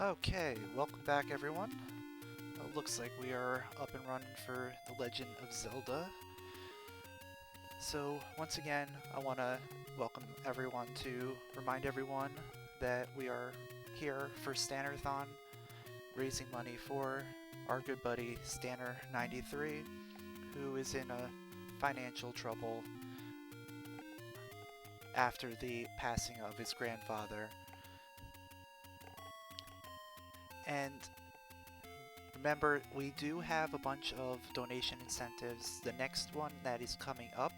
Okay, welcome back everyone. Looks like we are up and running for the Legend of Zelda. So once again, I want to welcome everyone to remind everyone that we are here for Sttanerthon, raising money for our good buddy Stanner93, who is in a financial trouble after the passing of his grandfather. And remember, we do have a bunch of donation incentives. The next one that is coming up,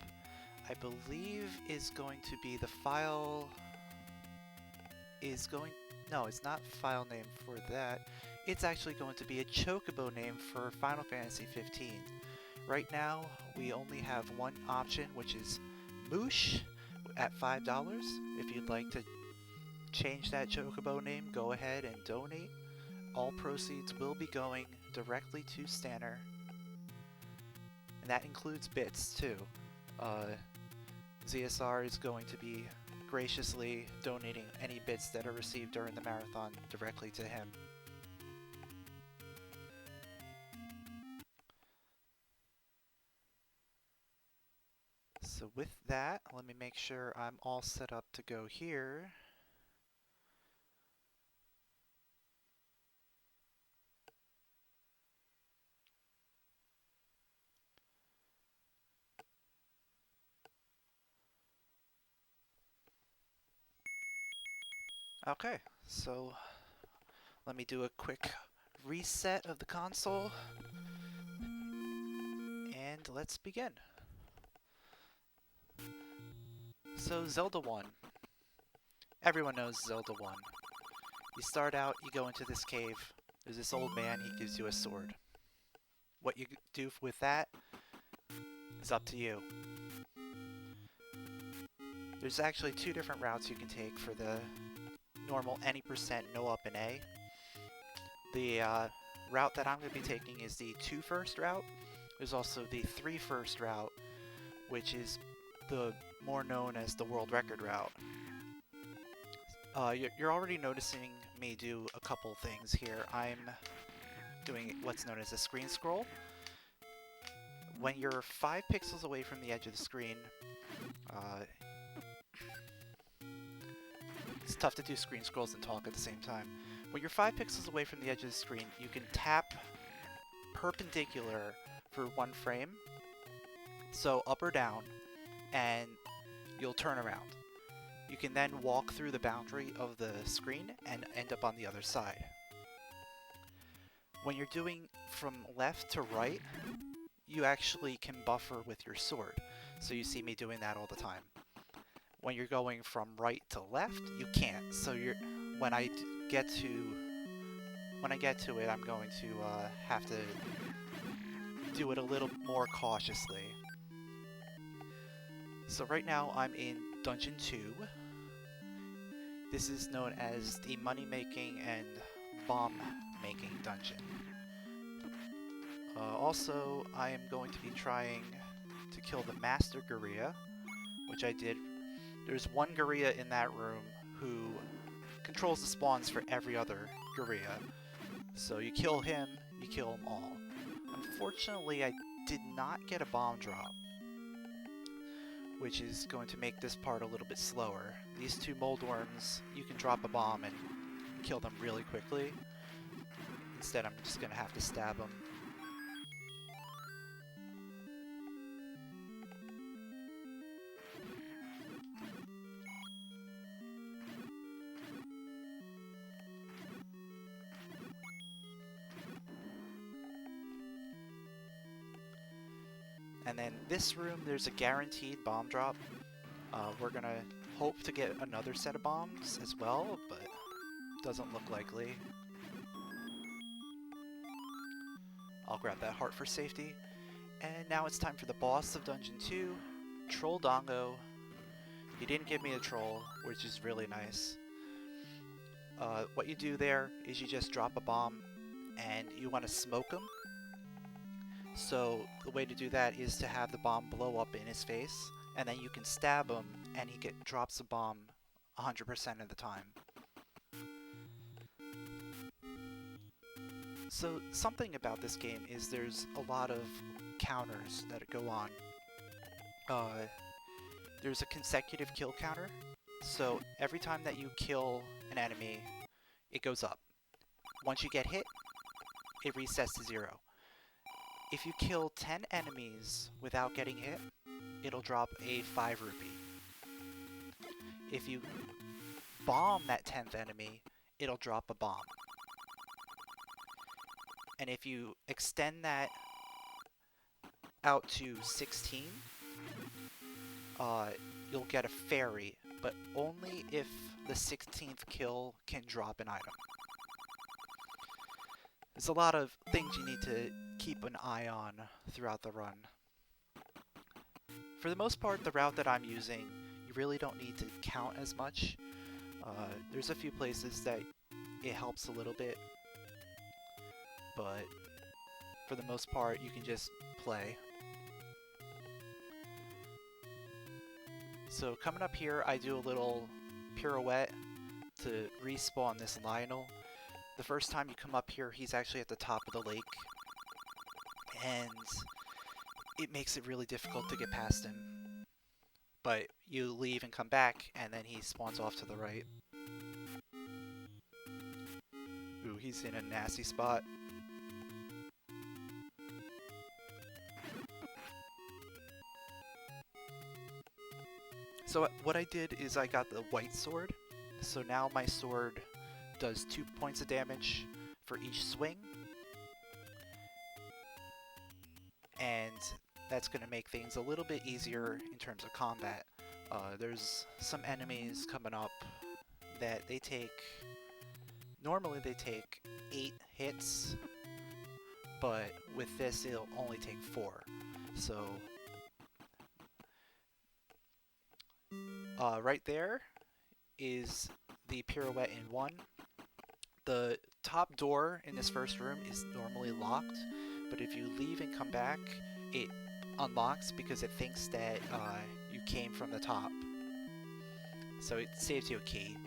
I believe, is going to be the file is going... No, it's not file name for that. It's actually going to be a chocobo name for Final Fantasy 15. Right now, we only have one option, which is Moosh at $5. If you'd like to change that chocobo name, go ahead and donate. All proceeds will be going directly to Stanner, and that includes bits too. ZSR is going to be graciously donating any bits that are received during the marathon directly to him. So with that, let me make sure I'm all set up to go here. Okay, so let me do a quick reset of the console, and let's begin. So Zelda 1. Everyone knows Zelda 1. You start out, you go into this cave, there's this old man, he gives you a sword. What you do with that is up to you. There's actually two different routes you can take for the normal any percent no up in A. The route that I'm going to be taking is the 2 first route. There's also the 3 first route, which is the more known as the world record route. You're already noticing me do a couple things here. I'm doing what's known as a screen scroll. When you're 5 pixels away from the edge of the screen, it's tough to do screen scrolls and talk at the same time. When you're 5 pixels away from the edge of the screen, you can tap perpendicular for 1 frame, so up or down, and you'll turn around. You can then walk through the boundary of the screen and end up on the other side. When you're doing from left to right, you actually can buffer with your sword, so you see me doing that all the time. When you're going from right to left, you can't. So when I get to it, I'm going to have to do it a little more cautiously. So right now I'm in Dungeon 2. This is known as the money-making and bomb-making dungeon. Also, I am going to be trying to kill the Master Gorilla, which I did. There's one gorilla in that room who controls the spawns for every other gorilla. So you kill him, you kill them all. Unfortunately, I did not get a bomb drop, which is going to make this part a little bit slower. These 2 mold worms, you can drop a bomb and kill them really quickly. Instead, I'm just going to have to stab them. And then this room, there's a guaranteed bomb drop. We're gonna hope to get another set of bombs as well, but doesn't look likely. I'll grab that heart for safety. And now it's time for the boss of Dungeon 2, Troll Dongo. He didn't give me a troll, which is really nice. What you do there is you just drop a bomb, and you want to smoke him. So the way to do that is to have the bomb blow up in his face, and then you can stab him, and he drops a bomb 100% of the time. So something about this game is there's a lot of counters that go on. Uh, there's a consecutive kill counter, so every time that you kill an enemy, it goes up. Once you get hit, it resets to 0. If you kill 10 enemies without getting hit, it'll drop a 5 rupee. If you bomb that 10th enemy, it'll drop a bomb. And if you extend that out to 16, you'll get a fairy, but only if the 16th kill can drop an item. There's a lot of things you need to keep an eye on throughout the run. For the most part, the route that I'm using, you really don't need to count as much. There's a few places that it helps a little bit, but for the most part, you can just play. So coming up here, I do a little pirouette to respawn this Lionel. The first time you come up here, he's actually at the top of the lake, and it makes it really difficult to get past him. But you leave and come back, and then he spawns off to the right. Ooh, he's in a nasty spot. So what I did is I got the white sword. So now my sword does 2 points of damage for each swing. And that's going to make things a little bit easier in terms of combat. There's some enemies coming up that normally they take 8 hits, but with this it'll only take 4. So right there is the pirouette in 1. The top door in this first room is normally locked, but if you leave and come back, it unlocks because it thinks that you came from the top. So it saves you a key.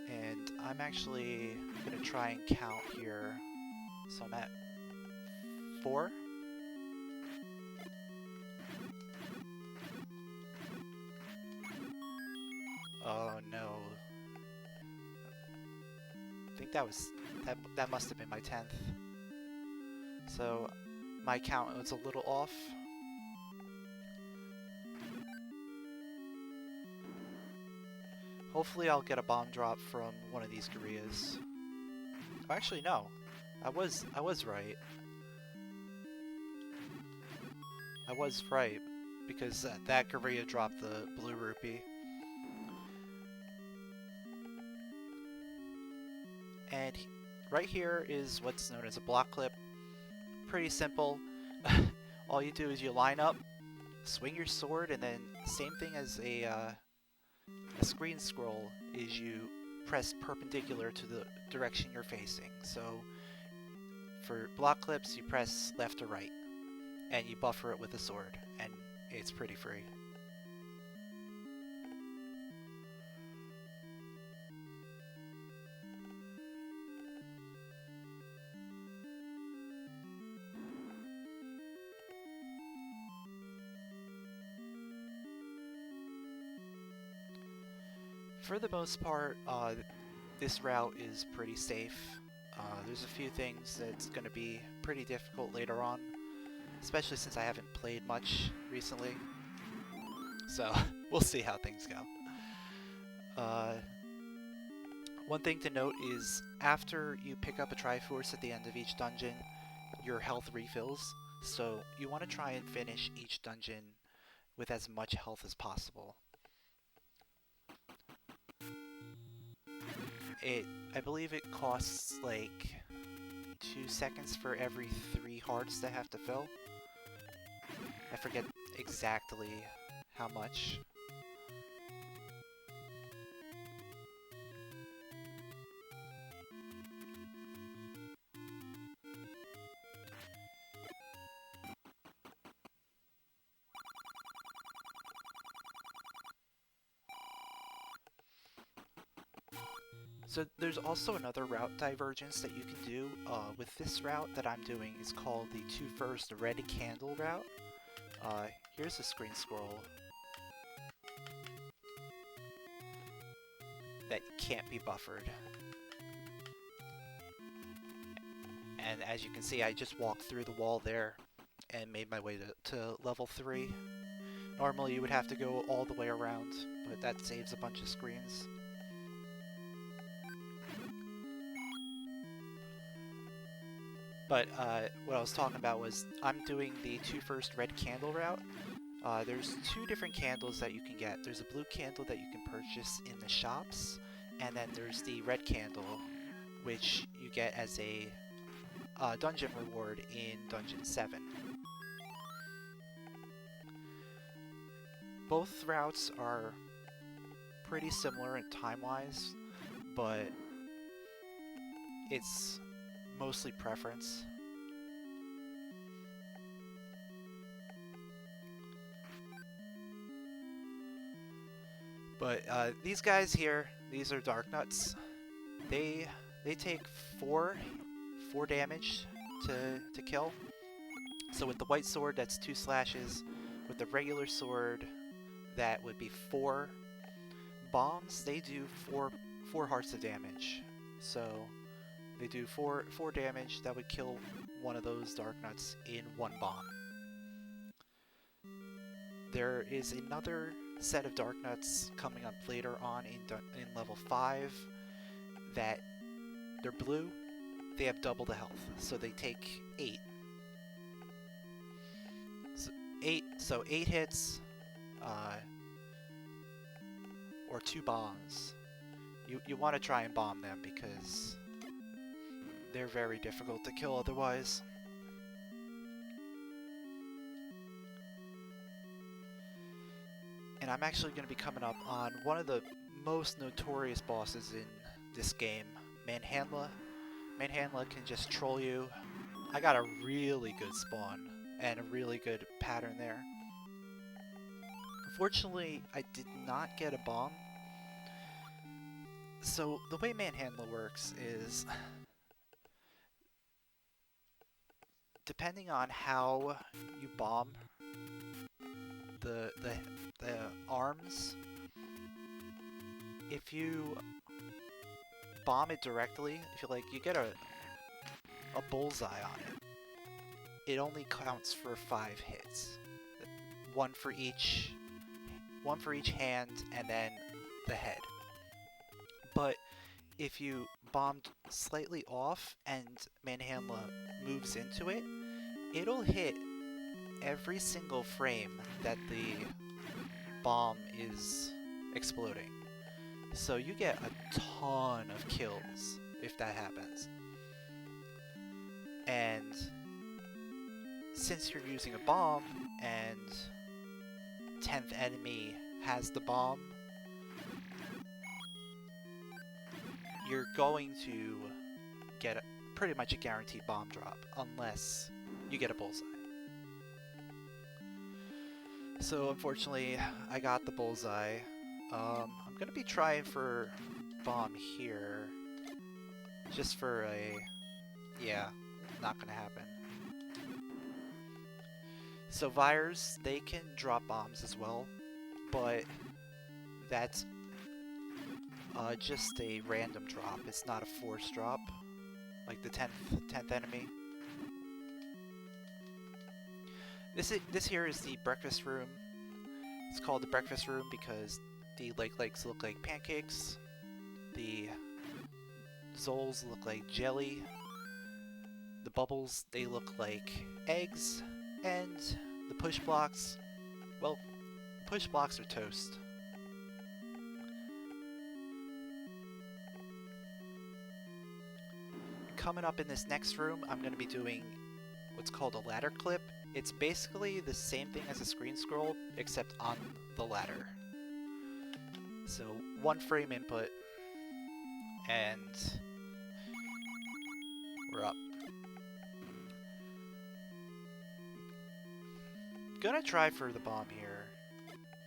And I'm actually going to try and count here. So I'm at 4. Oh no. I think that must have been my 10th. So my count was a little off. Hopefully I'll get a bomb drop from one of these gorillas. Oh, actually no. I was right. I was right because that gorilla dropped the blue rupee. And right here is what's known as a block clip. Pretty simple. All you do is you line up, swing your sword, and then same thing as a screen scroll is you press perpendicular to the direction you're facing. So for block clips, you press left or right, and you buffer it with a sword, and it's pretty free. For the most part, this route is pretty safe. There's a few things that's going to be pretty difficult later on, especially since I haven't played much recently. So we'll see how things go. One thing to note is after you pick up a Triforce at the end of each dungeon, your health refills. So you want to try and finish each dungeon with as much health as possible. I believe it costs like 2 seconds for every 3 hearts that have to fill. I forget exactly how much. So there's also another route divergence that you can do. With this route that I'm doing is called the 2-first red candle route. Here's a screen scroll that can't be buffered. And as you can see, I just walked through the wall there and made my way to level 3. Normally you would have to go all the way around, but that saves a bunch of screens. But what I was talking about was I'm doing the 2-first red candle route. There's 2 different candles that you can get. There's a blue candle that you can purchase in the shops, and then there's the red candle, which you get as a dungeon reward in Dungeon 7. Both routes are pretty similar in time-wise, but it's mostly preference. But these guys here, these are Dark Nuts. They take 4 damage to kill. So with the white sword, that's 2 slashes. With the regular sword, that would be 4. Bombs, they do 4 hearts of damage. So they do 4 damage. That would kill one of those Dark Nuts in 1 bomb. There is another set of Dark Nuts coming up later on in level 5 that they're blue. They have double the health, so they take 8. So 8 hits, or 2 bombs. You want to try and bomb them because they're very difficult to kill otherwise. And I'm actually going to be coming up on one of the most notorious bosses in this game, Manhandla. Manhandla can just troll you. I got a really good spawn and a really good pattern there. Unfortunately, I did not get a bomb. So the way Manhandla works is, depending on how you bomb the arms, if you bomb it directly, if you get a bullseye on it, it only counts for 5 hits. One for each hand and then the head. But if you bombed slightly off and Manhandla moves into it, it'll hit every single frame that the bomb is exploding. So you get a ton of kills if that happens. And since you're using a bomb and 10th enemy has the bomb, you're going to get pretty much a guaranteed bomb drop unless you get a bullseye. So unfortunately, I got the bullseye. I'm gonna be trying for bomb here, just for a, yeah, not gonna happen. So Vires, they can drop bombs as well, but that's just a random drop. It's not a forced drop, like the 10th enemy. This here is the breakfast room. It's called the breakfast room because the legs look like pancakes, the Zols look like jelly, the bubbles, they look like eggs, and the push blocks, well, push blocks are toast. Coming up in this next room, I'm going to be doing what's called a ladder clip. It's basically the same thing as a screen scroll, except on the ladder. So 1 frame input, and we're up. Gonna try for the bomb here.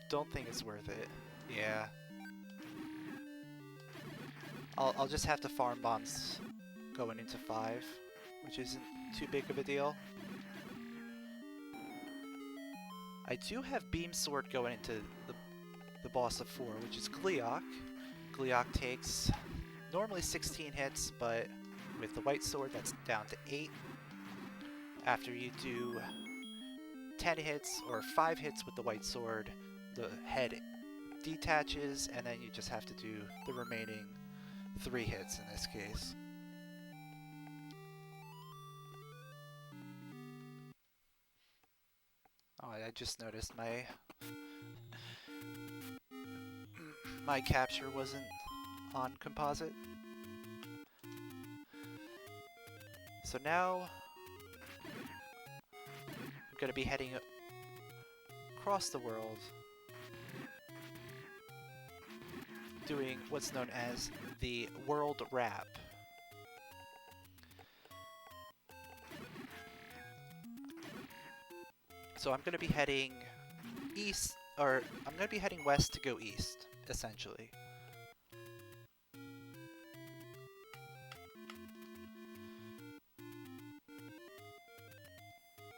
Don't think it's worth it. Yeah. I'll just have to farm bombs going into 5, which isn't too big of a deal. I do have Beam Sword going into the boss of 4, which is Gleeok. Gleeok takes normally 16 hits, but with the White Sword that's down to 8. After you do 10 hits or 5 hits with the White Sword, the head detaches, and then you just have to do the remaining 3 hits in this case. Oh, I just noticed my capture wasn't on composite. So now I'm going to be heading across the world, doing what's known as the World Wrap. So I'm going to be heading east, or I'm going to be heading west to go east, essentially.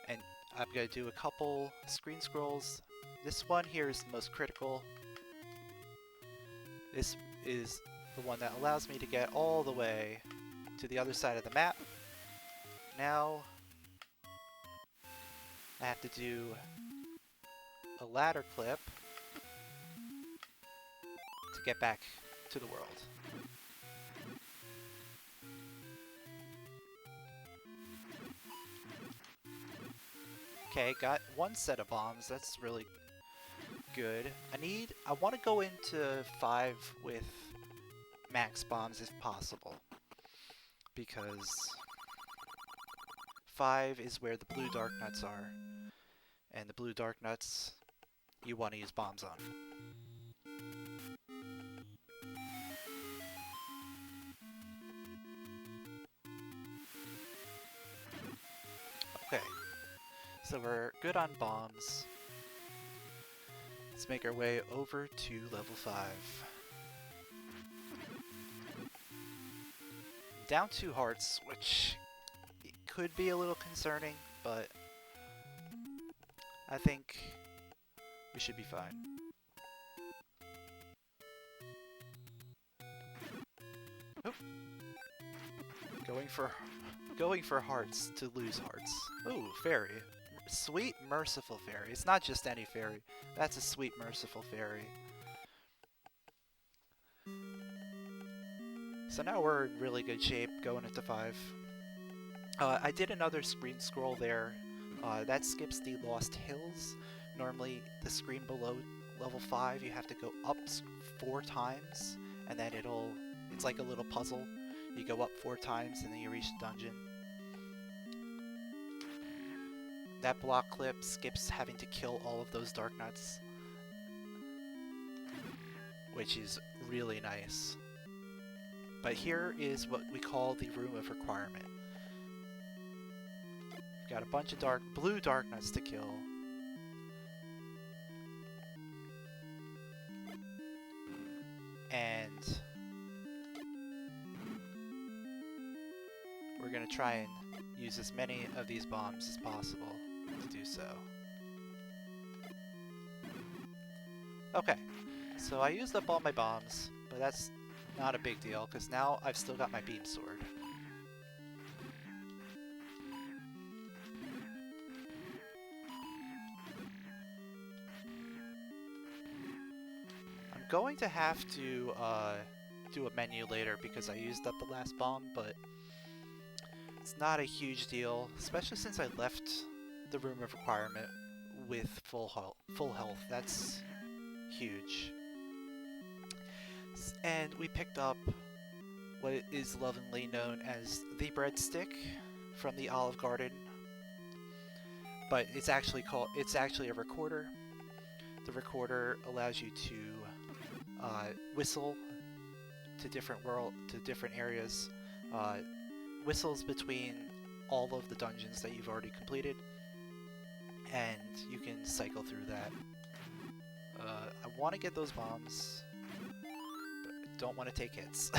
And I'm going to do a couple screen scrolls. This one here is the most critical. This is the one that allows me to get all the way to the other side of the map. Now I have to do a ladder clip to get back to the world. Okay, got one set of bombs. That's really good. I want to go into 5 with max bombs if possible, because 5 is where the blue dark nuts are, and the blue dark nuts you want to use bombs on. Okay, so we're good on bombs. Let's make our way over to level 5. Down 2 hearts, which could be a little concerning, but I think we should be fine. Oh. Going for hearts to lose hearts. Ooh, fairy. Sweet, merciful fairy. It's not just any fairy. That's a sweet, merciful fairy. So now we're in really good shape going into 5. I did another screen scroll there. That skips the Lost Hills. Normally, the screen below level 5, you have to go up 4 times, and then it's like a little puzzle. You go up 4 times, and then you reach the dungeon. That block clip skips having to kill all of those dark nuts, which is really nice. But here is what we call the Room of Requirement. We've got a bunch of blue dark nuts to kill. And we're going to try and use as many of these bombs as possible to do so. Okay, so I used up all my bombs, but that's not a big deal, because now I've still got my beam sword. I'm going to have to do a menu later because I used up the last bomb, but it's not a huge deal, especially since I left the Room of Requirement with full health. That's huge. And we picked up what is lovingly known as the breadstick from the Olive Garden, but it's actually a recorder. The recorder allows you to whistle to different areas, whistles between all of the dungeons that you've already completed, and you can cycle through that. I want to get those bombs, but I don't want to take hits.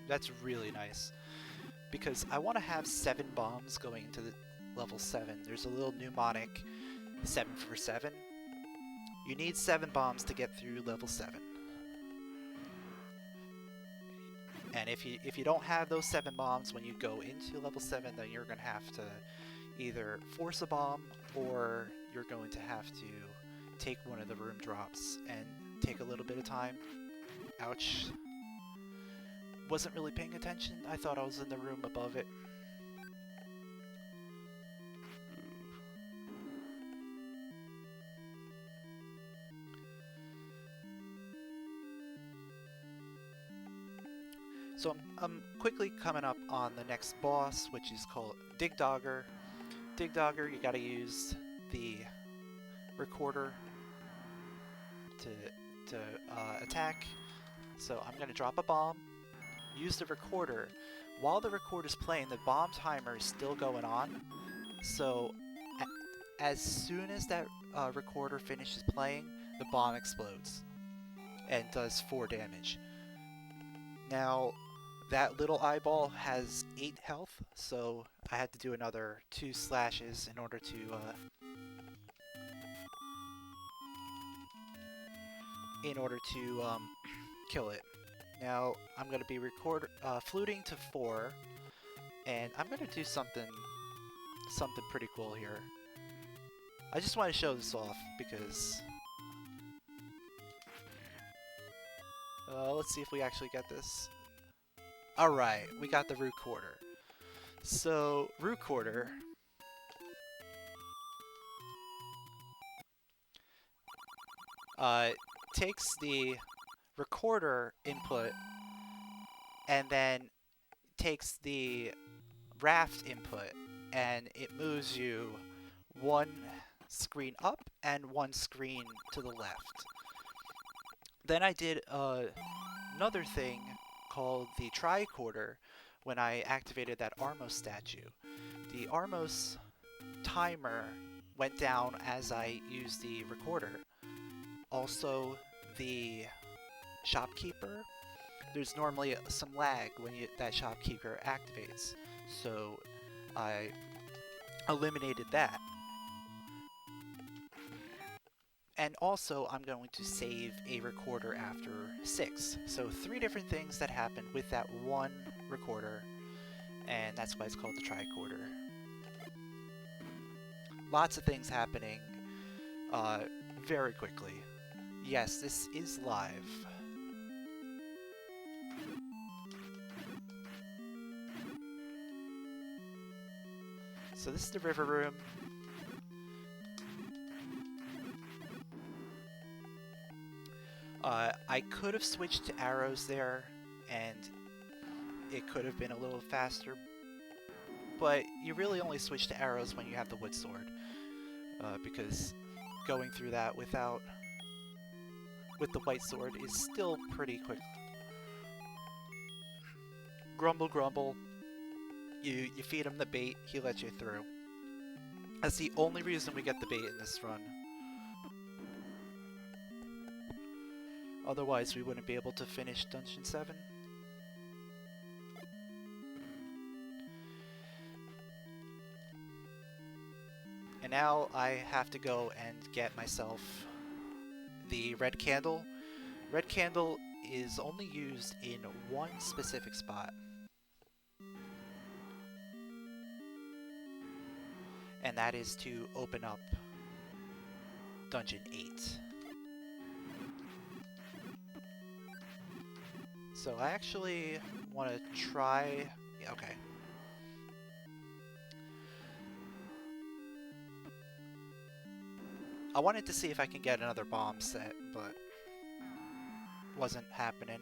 that's really nice. Because I want to have 7 bombs going into the level 7. There's a little mnemonic, 7 for 7. You need 7 bombs to get through level 7. And if you don't have those 7 bombs when you go into level 7, then you're going to have to either force a bomb, or you're going to have to take one of the room drops and take a little bit of time. Ouch. Wasn't really paying attention. I thought I was in the room above it. So I'm quickly coming up on the next boss, which is called Dig Dogger. Dig Dogger, you gotta use the recorder to attack. So I'm gonna drop a bomb, use the recorder. While the recorder's playing, the bomb timer is still going on. So as soon as that recorder finishes playing, the bomb explodes and does 4 damage. Now, that little eyeball has 8 health, so I had to do another 2 slashes in order to kill it. Now I'm going to be fluting to 4, and I'm going to do something pretty cool here. I just want to show this off because let's see if we actually get this. Alright, we got the root quarter. So, root quarter takes the recorder input and then takes the raft input, and it moves you 1 screen up and 1 screen to the left. Then I did another thing called the tricorder when I activated that Armos statue. The Armos timer went down as I used the recorder. Also, the shopkeeper, there's normally some lag when that shopkeeper activates, so I eliminated that. And also, I'm going to save a recorder after 6. So 3 different things that happened with that 1 recorder, and that's why it's called the tricorder. Lots of things happening very quickly. Yes, this is live. So this is the river room. I could have switched to arrows there, and it could have been a little faster, but you really only switch to arrows when you have the wood sword, because going through that with the white sword is still pretty quick. Grumble, grumble. You feed him the bait, he lets you through. That's the only reason we get the bait in this run. Otherwise, we wouldn't be able to finish Dungeon 7. And now I have to go and get myself the red candle. Red candle is only used in 1 specific spot. And that is to open up Dungeon 8. So I actually want to try... Yeah, okay. I wanted to see if I can get another bomb set, but wasn't happening.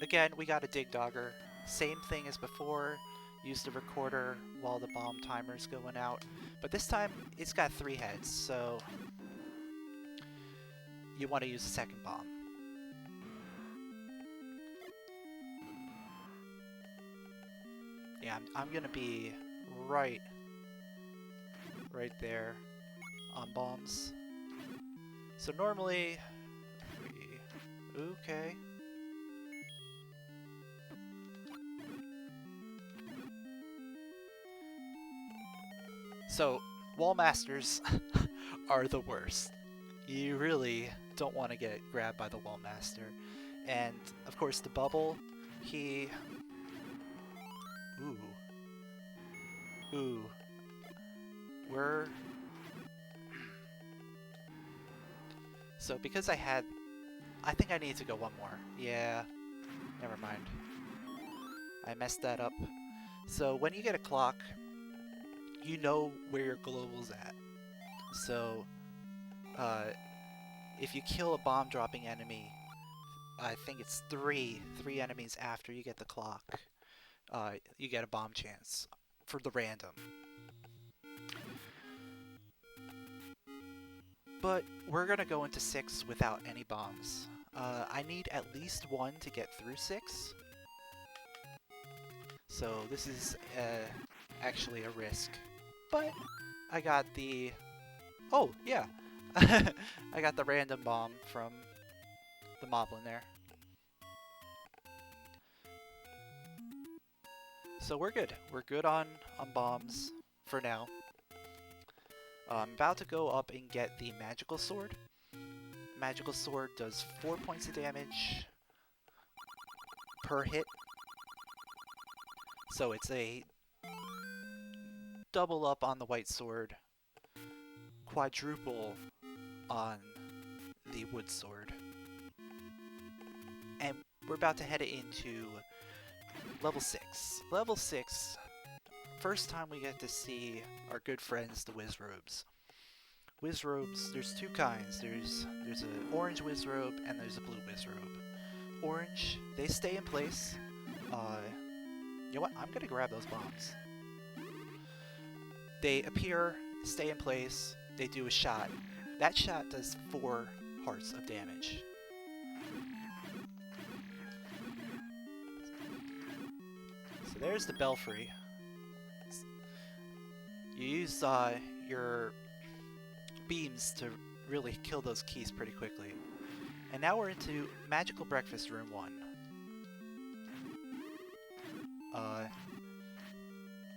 Again, we got a Dig Dogger. Same thing as before. Use the recorder while the bomb timer's going out. But this time, it's got 3 heads, so you want to use the second bomb. Yeah, I'm gonna be right there on bombs. So normally, okay. So, wall masters are the worst. You really don't want to get grabbed by the wall master. And, of course, the bubble, he... Ooh. Ooh. We're... So, because I think I need to go one more. Yeah. Never mind. I messed that up. So, when you get a clock, you know where your global's at. So, if you kill a bomb-dropping enemy, I think it's three enemies after you get the clock, you get a bomb chance for the random. But we're gonna go into 6 without any bombs. I need at least 1 to get through 6. So this is actually a risk. But I got the... Oh, yeah! I got the random bomb from the moblin there. So we're good. We're good on bombs for now. I'm about to go up and get the magical sword. Magical sword does 4 points of damage per hit. So it's a double up on the white sword, quadruple on the wood sword. And we're about to head into level 6. Level 6, first time we get to see our good friends, the Wizrobes. Wizrobes, there's 2 kinds. There's an orange Wizrobe and there's a blue Wizrobe. Orange, they stay in place. You know what? I'm gonna grab those bombs. They appear, stay in place, they do a shot. That shot does 4 hearts of damage. So there's the belfry. You use your beams to really kill those keys pretty quickly. And now we're into Magical Breakfast Room 1.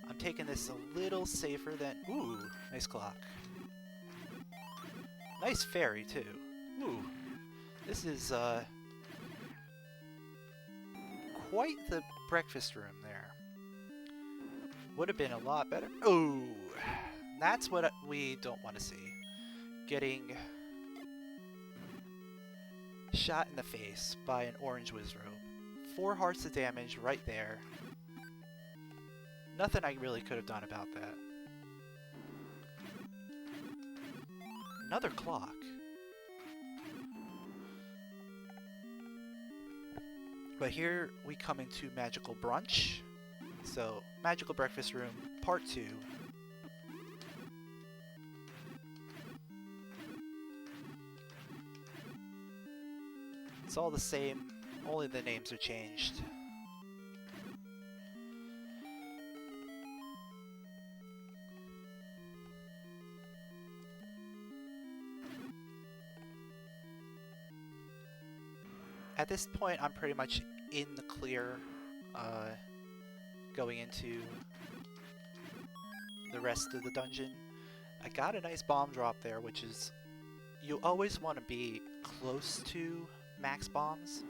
I'm taking this a little safer than... Ooh, nice clock. Nice fairy, too. Ooh, this is quite the breakfast room there. Would have been a lot better. Oh, that's what we don't want to see. Getting shot in the face by an orange Wizrobe. 4 hearts of damage right there. Nothing I really could have done about that. Another clock. But here we come into Magical Brunch. So, Magical Breakfast Room, Part 2. It's all the same, only the names are changed. At this point, I'm pretty much in the clear, going into the rest of the dungeon. I got a nice bomb drop there, which is... You always want to be close to max bombs.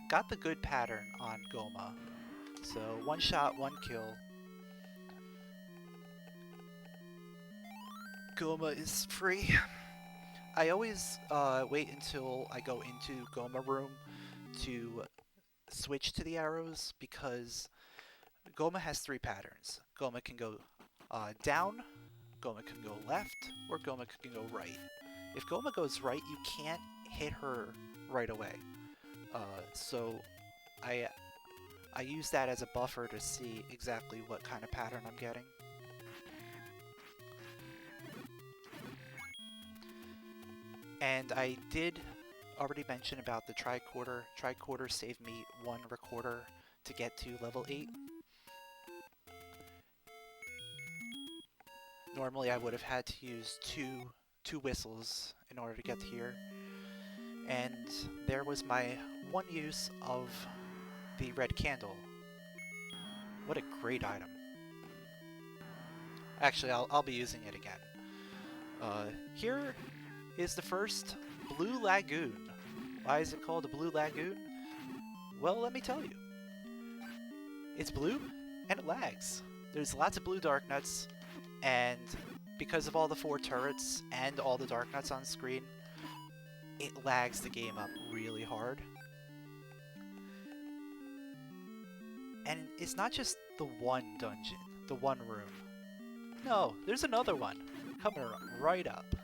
Got the good pattern on Goma. So, 1 shot, 1 kill. Goma is free. I always wait until I go into Goma room to switch to the arrows, because Goma has 3 patterns. Goma can go down, Goma can go left, or Goma can go right. If Goma goes right, you can't hit her right away. So I use that as a buffer to see exactly what kind of pattern I'm getting. And I did already mention about the tricorder. Tricorder saved me 1 recorder to get to level 8. Normally I would have had to use two whistles in order to get here. And there was my 1 use of the red candle. What a great item. Actually, I'll be using it again. Here is the first Blue Lagoon. Why is it called a Blue Lagoon? Well, let me tell you. It's blue, and it lags. There's lots of blue dark nuts, and because of all the 4 turrets and all the dark nuts on screen, it lags the game up really hard. And it's not just the one dungeon, the one room. No, there's another one coming right up.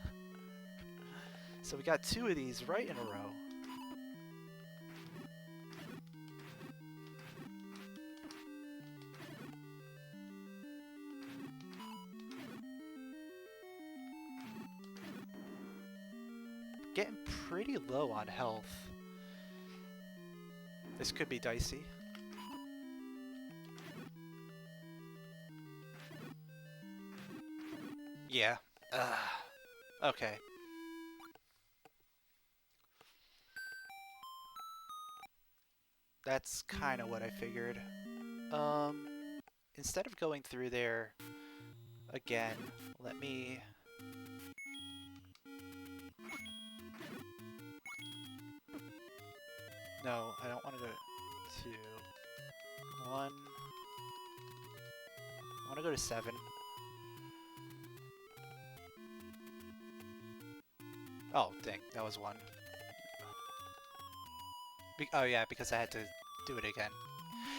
So we got 2 of these right in a row. Getting pretty low on health. This could be dicey. Yeah. Okay. That's kind of what I figured. Instead of going through there again, let me... No, I don't want to go to 1. I want to go to 7. Oh, dang, that was 1. Oh yeah, because I had to do it again.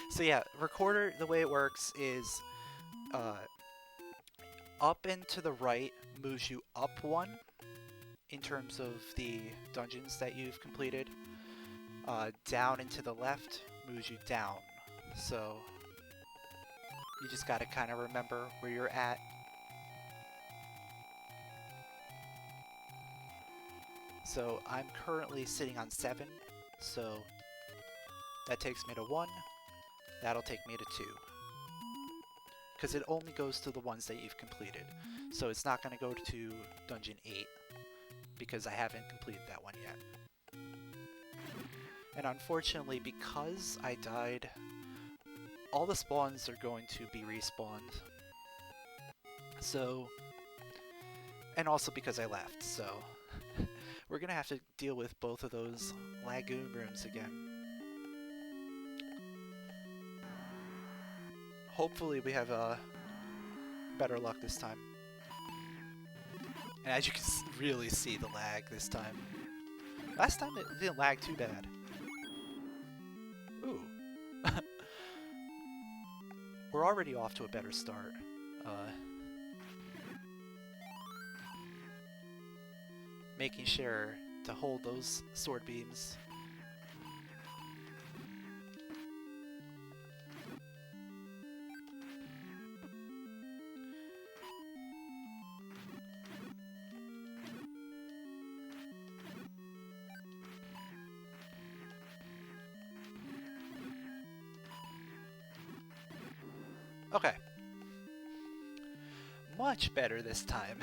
So yeah, recorder, the way it works is up and to the right moves you up 1 in terms of the dungeons that you've completed. Down and to the left moves you down. So you just gotta kind of remember where you're at. So I'm currently sitting on 7, so that takes me to 1. That'll take me to 2. Because it only goes to the ones that you've completed. So it's not going to go to Dungeon 8, because I haven't completed that one yet. And unfortunately, because I died, all the spawns are going to be respawned. So, and also because I left, so we're going to have to deal with both of those lagoon rooms again. Hopefully we have better luck this time. And as you can really see the lag this time. Last time it didn't lag too bad. Ooh. We're already off to a better start. Making sure to hold those sword beams. Okay. Much better this time.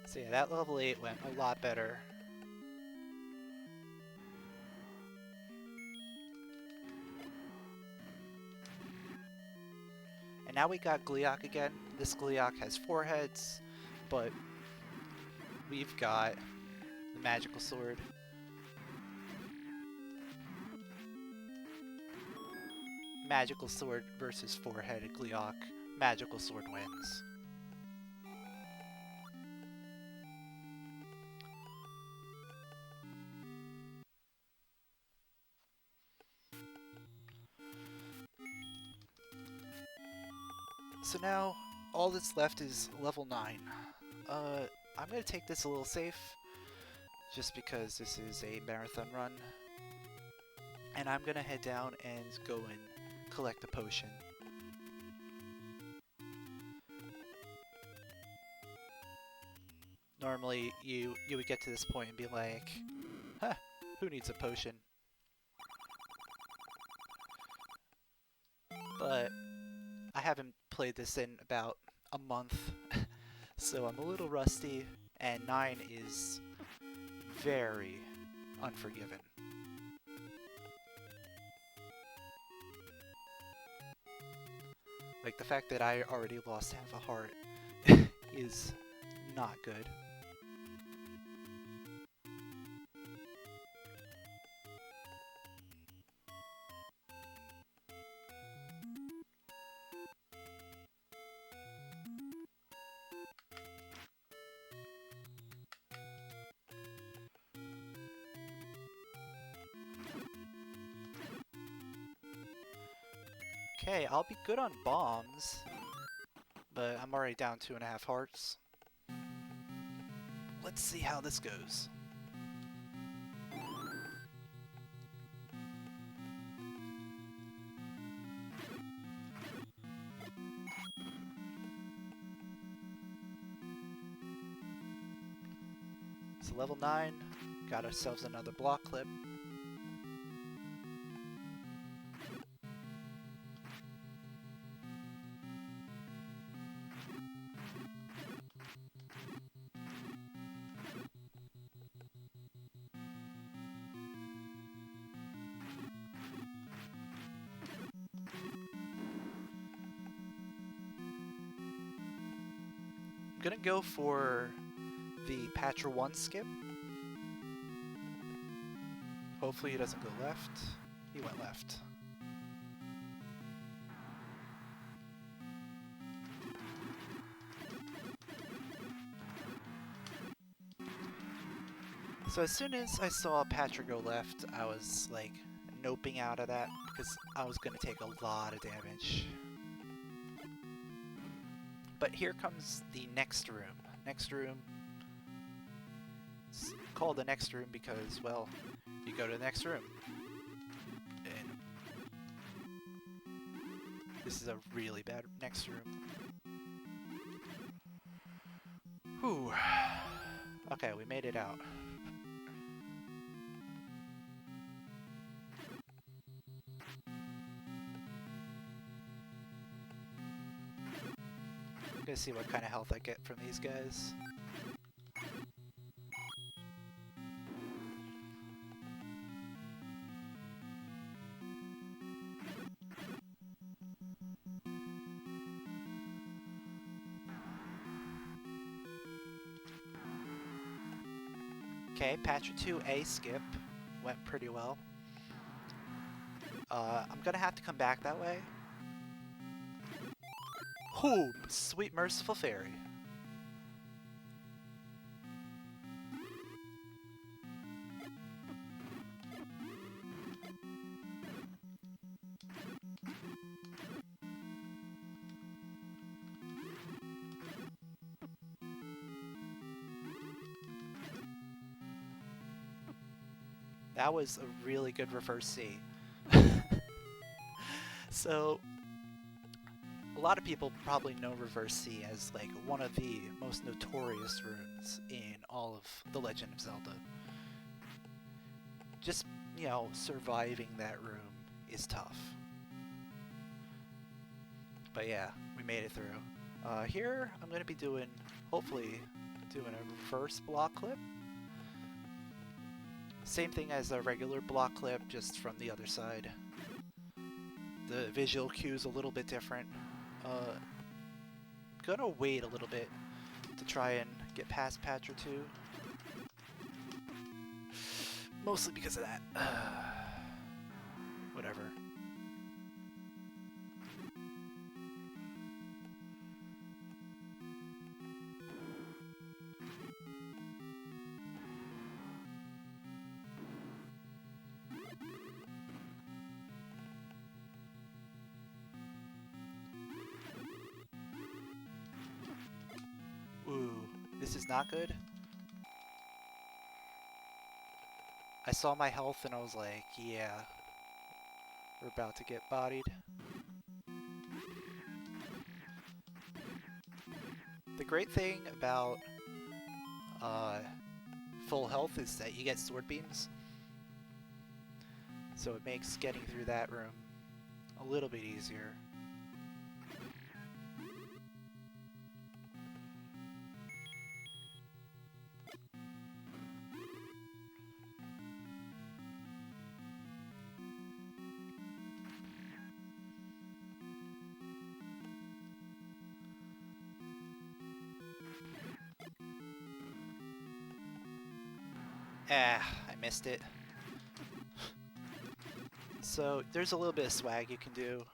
So yeah, that level 8 went a lot better. And now we got Gleeok again. This Gleeok has 4 heads, but we've got the magical sword. Magical sword versus 4-headed Gleeok. Magical sword wins. So now, all that's left is level 9. I'm going to take this a little safe, just because this is a marathon run. And I'm going to head down and go and collect a potion. Normally, you would get to this point and be like, huh, who needs a potion? But I haven't played this in about a month, so I'm a little rusty, and 9 is very unforgiving. Like, the fact that I already lost half a heart is not good. Okay, I'll be good on bombs, but I'm already down 2.5 hearts. Let's see how this goes. So level 9, got ourselves another block clip. I'm gonna go for the Patcher 1 skip. Hopefully he doesn't go left. He went left. So as soon as I saw Patcher go left, I was like noping out of that because I was gonna take a lot of damage. But here comes the next room. Next room. It's called the next room because, well, you go to the next room. And this is a really bad next room. Whew. Okay, we made it out. I'm gonna see what kind of health I get from these guys. Okay, Patcher 2A skip went pretty well. I'm gonna have to come back that way. Ooh, sweet merciful fairy. That was a really good reverse C. So, a lot of people probably know reverse C as like one of the most notorious runes in all of the Legend of Zelda. Just, you know, surviving that room is tough. But yeah, we made it through. Here, I'm going to be doing, hopefully, doing a reverse block clip. Same thing as a regular block clip, just from the other side. The visual cue is a little bit different. Gonna wait a little bit to try and get past Patcher 2. Mostly because of that. Whatever. Ooh, this is not good. I saw my health and I was like, yeah, we're about to get bodied. The great thing about full health is that you get sword beams. So it makes getting through that room a little bit easier. I missed it. So there's a little bit of swag you can do.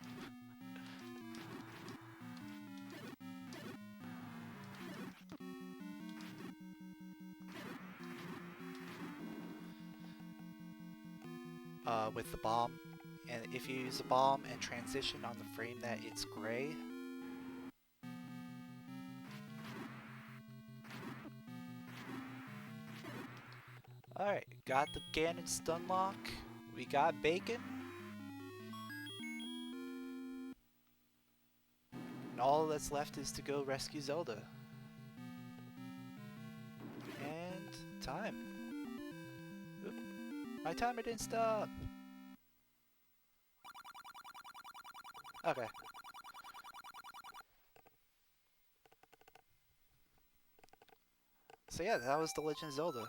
With the bomb. And if you use a bomb and transition on the frame that it's gray, alright, got the Ganon stun lock. We got bacon. And all that's left is to go rescue Zelda. And time. Oop. My timer didn't stop. Okay. So yeah, that was the Legend of Zelda.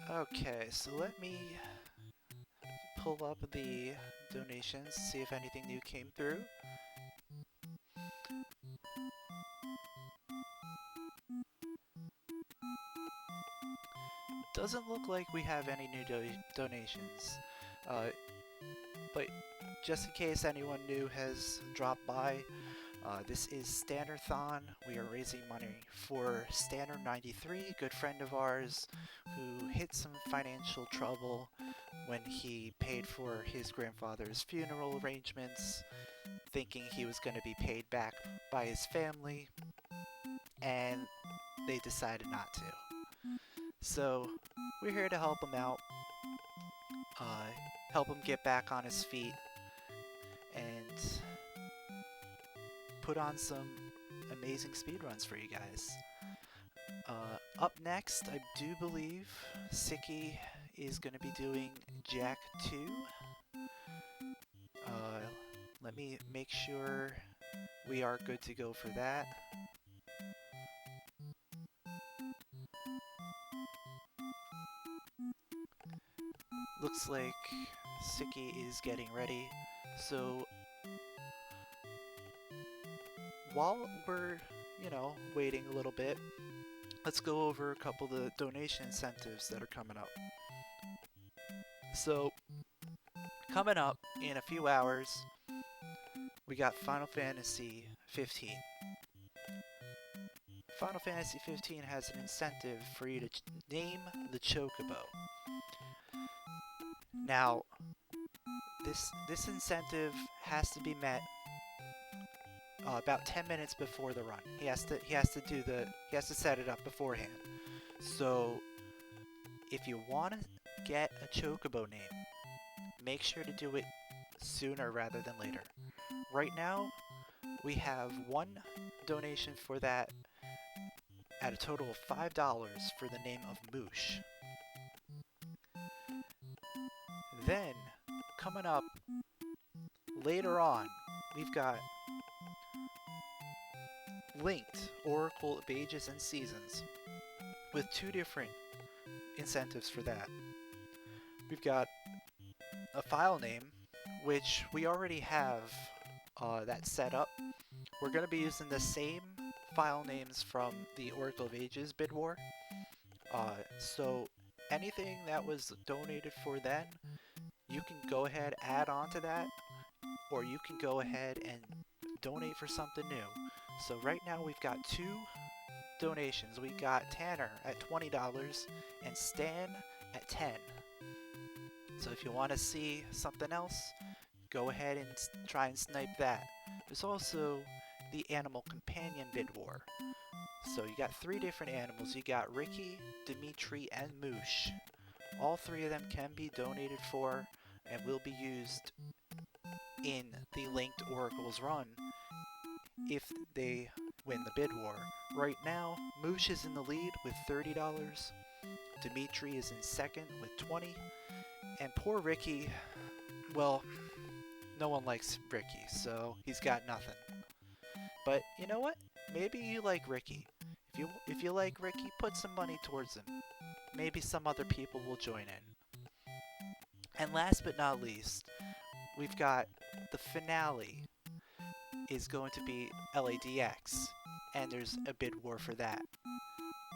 Okay, so let me pull up the donations, see if anything new came through. Doesn't look like we have any new donations, but just in case anyone new has dropped by, this is Sttanerthon. We are raising money for Stanner93, a good friend of ours who hit some financial trouble when he paid for his grandfather's funeral arrangements, thinking he was going to be paid back by his family, and they decided not to. So we're here to help him out, help him get back on his feet, and put on some amazing speedruns for you guys. Up next, I do believe Sicky is going to be doing Jack 2. Let me make sure we are good to go for that. Looks like Sicky is getting ready, so while we're, waiting a little bit, let's go over a couple of the donation incentives that are coming up. So, coming up in a few hours, we got Final Fantasy 15. Final Fantasy 15 has an incentive for you to name the Chocobo. Now, this incentive has to be met about 10 minutes before the run. He has to set it up beforehand. So, if you want to get a Chocobo name, make sure to do it sooner rather than later. Right now, we have one donation for that at a total of $5 for the name of Moosh. Then, coming up later on, we've got Linked Oracle of Ages and Seasons with two different incentives for that. We've got a file name, which we already have that set up. We're going to be using the same file names from the Oracle of Ages bid war. So anything that was donated for then, you can go ahead add on to that, or you can go ahead and donate for something new. So right now we've got two donations. We got Tanner at $20 and Stan at $10. So if you want to see something else, go ahead and try and snipe that. There's also the Animal Companion bid war. So you got three different animals. You got Ricky, Dimitri, and Moosh. All three of them can be donated for and will be used in the Linked Oracles run. if they win the bid war. Right now, Moosh is in the lead with $30. Dimitri is in second with 20. And poor Ricky, well, no one likes Ricky, so he's got nothing. But you know what? Maybe you like Ricky. If you like Ricky, put some money towards him. Maybe some other people will join in. And last but not least, we've got the finale is going to be LADX, and there's a bid war for that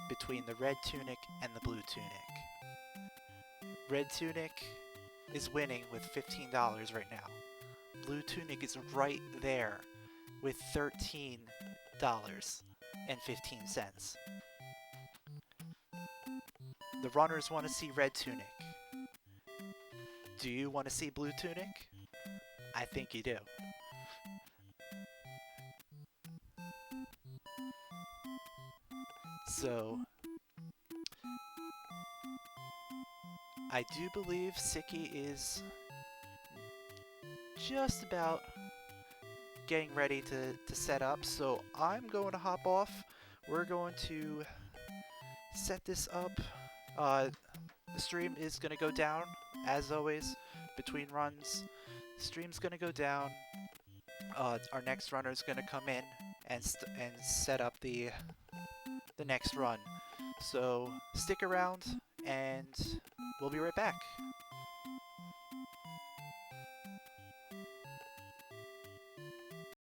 between the Red Tunic and the Blue Tunic. Red Tunic is winning with $15 right now. Blue Tunic is right there with $13.15. The runners want to see Red Tunic. Do you want to see Blue Tunic? I think you do. So, I do believe Siki is just about getting ready to set up, so I'm going to hop off. We're going to set this up. The stream is going to go down, as always, between runs. The stream's going to go down. Our next runner is going to come in and set up the next run. So stick around, and we'll be right back.